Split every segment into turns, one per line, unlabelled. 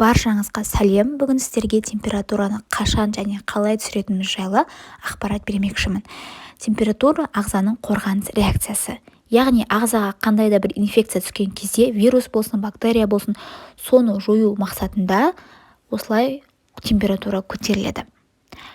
Баршаңызға сәлем. Бүгін сіздерге температураны қашан және қалай түсіретініміз жайлы ақпарат бермекшімін. Температура ағзаның қорғаныс реакциясы. Яғни ағзаға қандай да бір инфекция түскен кезде, вирус болсын, бактерия болсын, соны жою мақсатында осылай температура көтеріледі.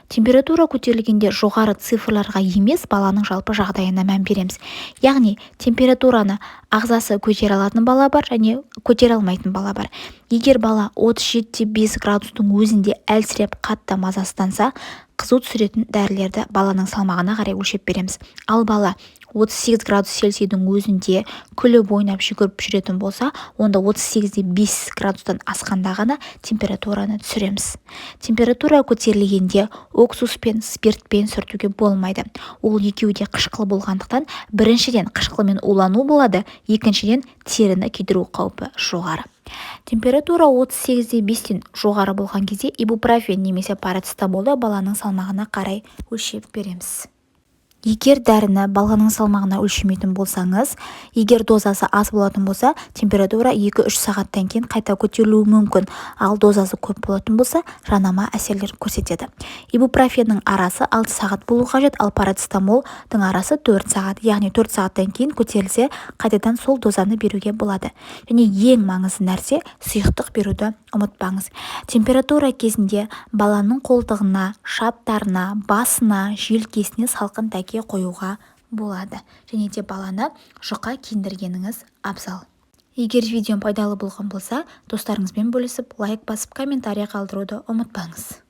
Температура көтерілгенде жоғары цифрларға емес, баланың жалпы жағдайына мән береміз. Яғни температураны ағзасы көтере алатын бала бар және көтере алмайтын бала бар. Егер бала 37,5 градустың өзінде әлсіреп қатты мазасызданса, қызу түсіретін дәрілерді баланың салмағына қарай өлшеп береміз. Ал бала 38 градус Цельсийдің өзінде күліп ойнап жүгіріп жүретін болса, онда 38,5 градустан асқанда ғана температураны түсіреміз. Температура көтерілгенде уксус пен спиртпен сүртуге болмайды. Ол екеуі де қышқыл болғандықтан, біріншіден қышқылмен улану болады, екіншіден теріні күйдіру қаупі жоғары. Температура 38,5-тен жоғары болған кезде ибупрофен немесе парацетамолды баланың салмағына қарай өлшеп береміз. Егер дәріні баланың салмағына өлшемейтін болсаңыз, егер дозасы аз болатын болса, температура 2-3 сағаттан кейін қайта көтерілуі мүмкін, ал дозасы көп болатын болса, жанама әсерлер көрсетеді. Ибупрофеннің арасы 6 сағат болу қажет, ал парацетамолдың арасы 4 сағат, яғни 4 сағаттан кейін көтерілсе, қайтадан сол дозаны беруге болады. Және ең маңызды нәрсе сұйықтық беруді ұмытпаңыз. Температура кезінде баланың қолтығына, шаптарына, басына, желкесіне салқын дәке қоюға болады. Және де баланы жұқа киіндіргеніңіз абзал. Егер видеом пайдалы болған болса, достарыңызбен бөлісіп, лайк басып, комментарий қалдыруды ұмытпаңыз.